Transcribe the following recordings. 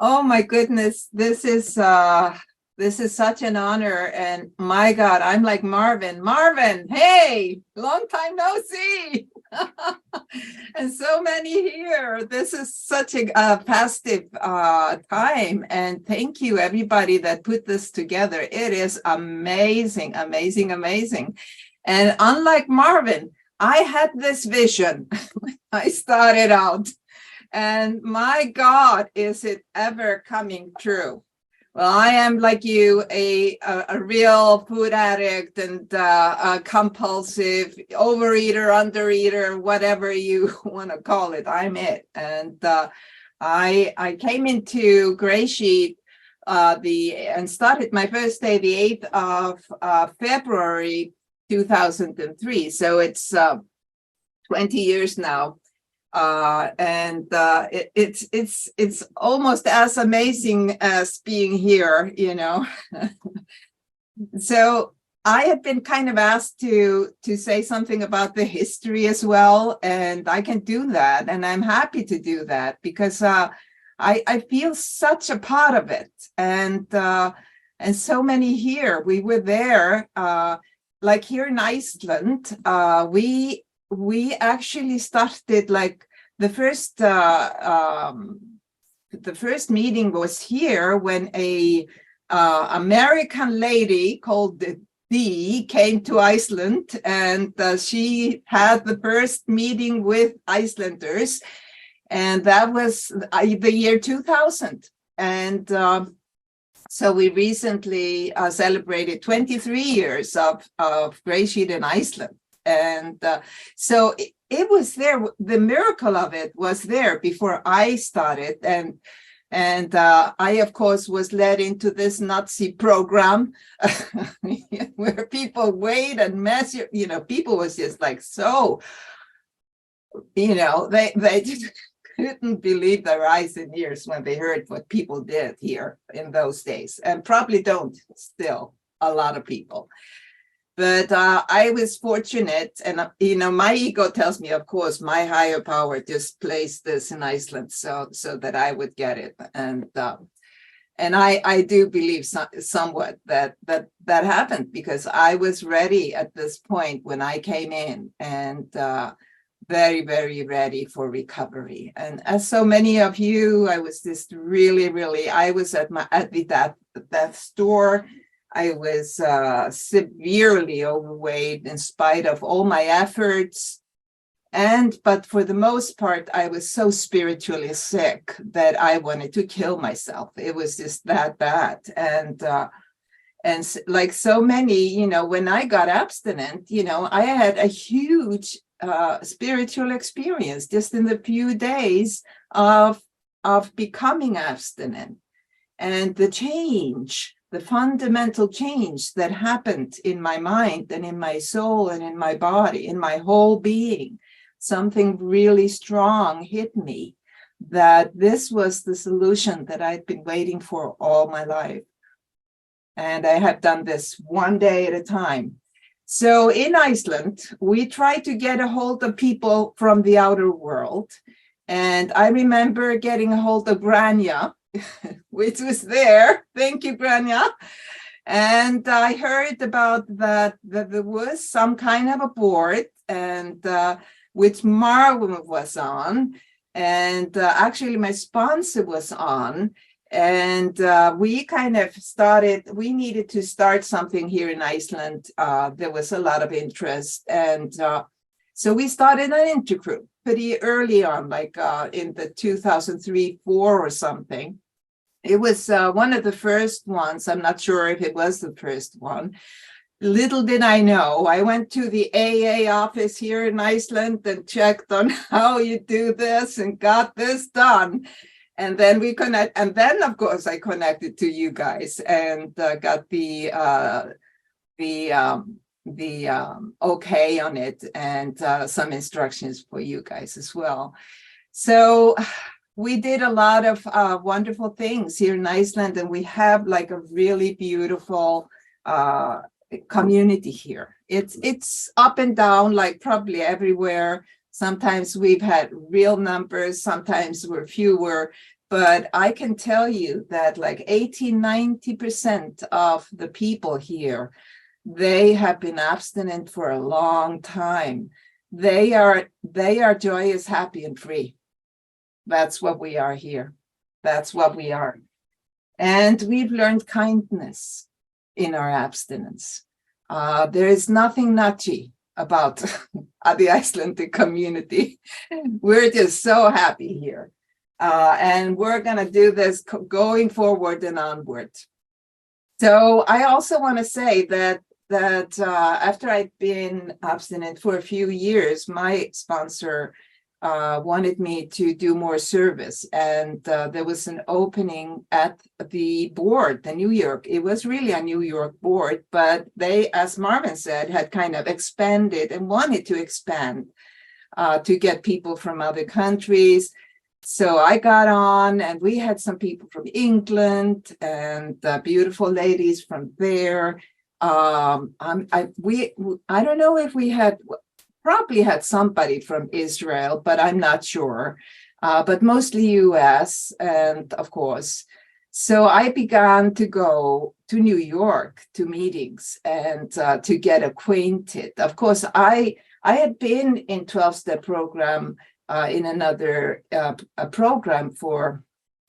Oh my goodness, this is such an honor, and my God, I'm like Marvin. Marvin, hey, long time no see. And so many here. This is such a festive time, and thank you everybody that put this together. It is amazing, amazing, amazing. And unlike Marvin, I had this vision when I started out. And my God, is it ever coming true? Well, I am like you, a real food addict and a compulsive overeater, undereater, whatever you want to call it. I'm it. And I came into GreySheet and started my first day the 8th of February 2003. So it's 20 years now. It's almost as amazing as being here, you know. So I had been kind of asked to say something about the history as well, and I can do that, and I'm happy to do that because I feel such a part of it, and so many here. We were there, like here in Iceland. We actually started like the first meeting was here when a American lady called Dee came to Iceland, and she had the first meeting with Icelanders, and that was the year 2000. And so we recently celebrated 23 years of GreySheet in Iceland. And so it was there. The miracle of it was there before I started. And I, of course, was led into this Nazi program where people weighed and measured. You know, people was just like, so, you know, they just couldn't believe their eyes and ears when they heard what people did here in those days, and probably don't still, a lot of people. But I was fortunate, and you know, my ego tells me, of course, my higher power just placed this in Iceland so that I would get it, and I do believe somewhat that happened because I was ready at this point when I came in, and very, very ready for recovery. And as so many of you, I was just really, I was at the death store. I was severely overweight in spite of all my efforts. But for the most part, I was so spiritually sick that I wanted to kill myself. It was just that bad. And like so many, you know, when I got abstinent, you know, I had a huge spiritual experience just in the few days of becoming abstinent. And the fundamental change that happened in my mind and in my soul and in my body, in my whole being, something really strong hit me that this was the solution that I'd been waiting for all my life. And I have done this one day at a time. So in Iceland, we tried to get a hold of people from the outer world. And I remember getting a hold of Grania, which was there. Thank you, Grania. And I heard about that there was some kind of a board, and which Marvin was on, and actually my sponsor was on. And we kind of we needed to start something here in Iceland. There was a lot of interest. And so we started an intergroup pretty early on, like in the 2003-4 or something. It was one of the first ones. I'm not sure if it was the first one. Little did I know, I went to the AA office here in Iceland and checked on how you do this and got this done. And then of course I connected to you guys and got the okay on it, and some instructions for you guys as well. So we did a lot of wonderful things here in Iceland, and we have like a really beautiful community here. It's up and down, like probably everywhere. Sometimes we've had real numbers, sometimes we're fewer, But I can tell you that like 80–90% of the people here, they have been abstinent for a long time. They are joyous, happy, and free. That's what we are here. That's what we are. And we've learned kindness in our abstinence. There is nothing nutty about the Icelandic community. We're just so happy here. And we're going to do this going forward and onward. So I also want to say that after I'd been abstinent for a few years, my sponsor wanted me to do more service. And there was an opening at the board, the New York. It was really a New York board, but they, as Marvin said, had kind of expanded and wanted to expand to get people from other countries. So I got on, and we had some people from England and beautiful ladies from there. I don't know if we had, probably had somebody from Israel, but I'm not sure. But mostly US, and of course. So I began to go to New York to meetings and to get acquainted. Of course, I had been in 12-step program in another program for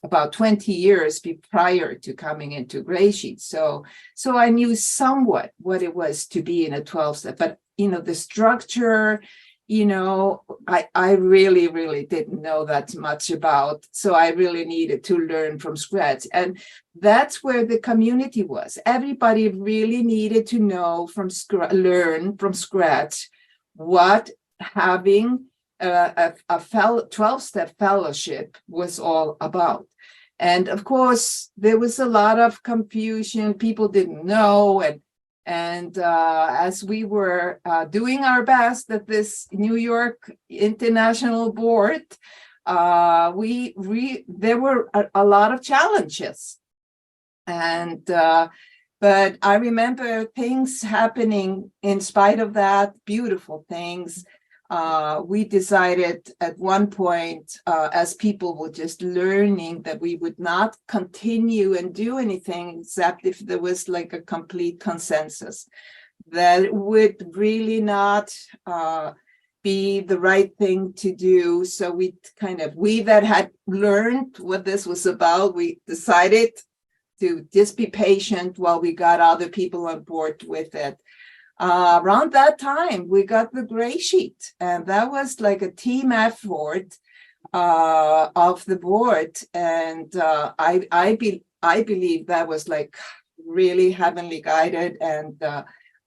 about 20 years prior to coming into GreySheet. So I knew somewhat what it was to be in a 12-step, but the structure, I really, really didn't know that much about. So I really needed to learn from scratch. And that's where the community was. Everybody really needed to know learn from scratch what having a 12-step fellowship was all about. And of course, there was a lot of confusion. People didn't know. And as we were doing our best at this New York International Board, there were a lot of challenges. And but I remember things happening in spite of that, beautiful things. We decided at one point, as people were just learning, that we would not continue and do anything except if there was like a complete consensus. That would really not be the right thing to do. So we that had learned what this was about, we decided to just be patient while we got other people on board with it. Around that time, we got the GreySheet, and that was like a team effort of the board. And I believe that was like really heavenly guided, and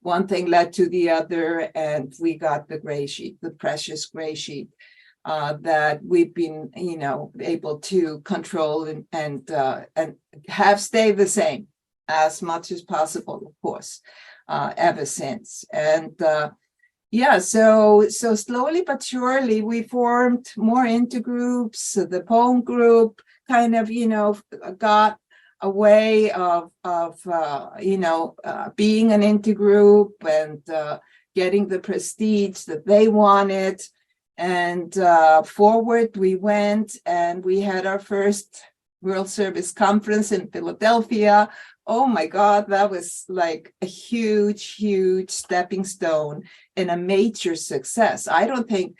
one thing led to the other, and we got the GreySheet, the precious GreySheet that we've been, able to control and have stayed the same as much as possible, of course. Ever since. And so slowly but surely we formed more intergroups. So the poem group kind of, got a way of being an intergroup and getting the prestige that they wanted. And forward we went, and we had our first World Service Conference in Philadelphia. Oh my God, that was like a huge, huge stepping stone and a major success. I think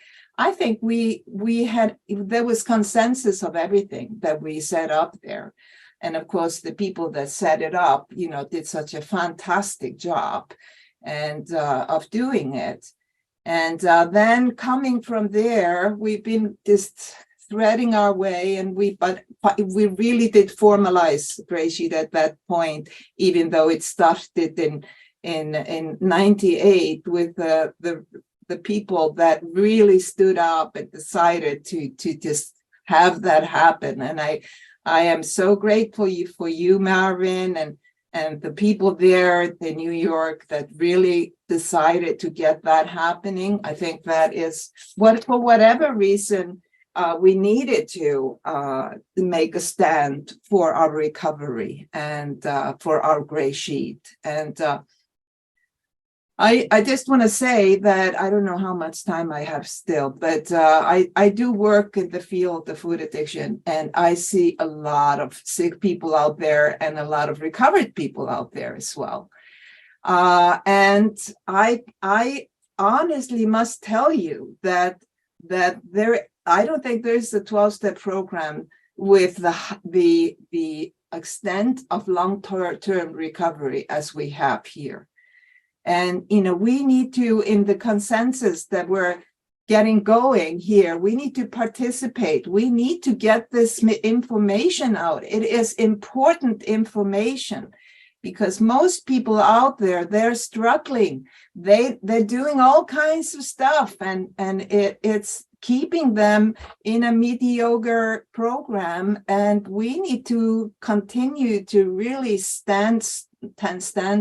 there was consensus of everything that we set up there. And of course, the people that set it up, did such a fantastic job and of doing it. And then coming from there, we've been just threading our way, and we really did formalize GreySheet at that point, even though it started in 98 with the people that really stood up and decided to just have that happen. And I am so grateful for you, Marvin, and the people there in New York that really decided to get that happening. I think that is for whatever reason, we needed to make a stand for our recovery and for our GreySheet. And I just want to say that I don't know how much time I have still, but I do work in the field of food addiction, and I see a lot of sick people out there and a lot of recovered people out there as well. And I honestly must tell you that there, I don't think there's a 12-step program with the extent of long-term recovery as we have here. And, we need to, in the consensus that we're getting going here, we need to participate. We need to get this information out. It is important information because most people out there, they're struggling. They're doing all kinds of stuff, and it's keeping them in a mediocre program. And we need to continue to really stand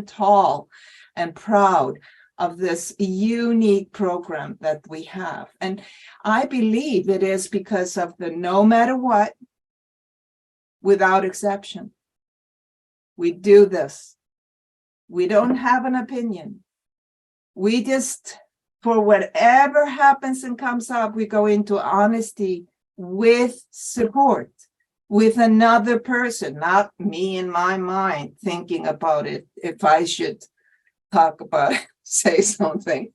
tall and proud of this unique program that we have. And I believe it is because of the no matter what, without exception. We do this. We don't have an opinion. We just, for whatever happens and comes up, we go into honesty with support, with another person, not me in my mind thinking about it, if I should talk about it, say something.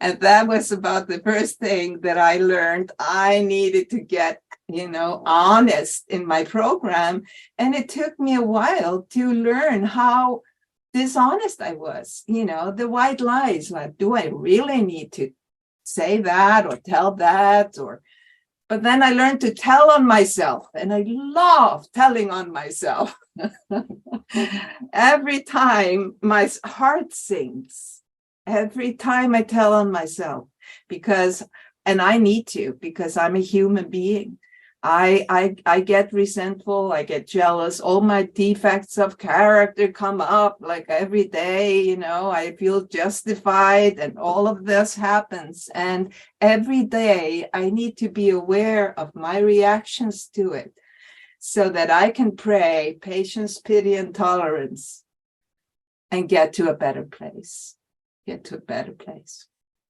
And that was about the first thing that I learned. I needed to get, honest in my program. And it took me a while to learn how dishonest I was, the white lies. Like, do I really need to say that or tell that? But then I learned to tell on myself, and I love telling on myself. Every time my heart sinks, every time I tell on myself, and I need to, because I'm a human being. I get resentful, I get jealous, all my defects of character come up like every day, I feel justified, and all of this happens. And every day I need to be aware of my reactions to it so that I can pray patience, pity, and tolerance and get to a better place.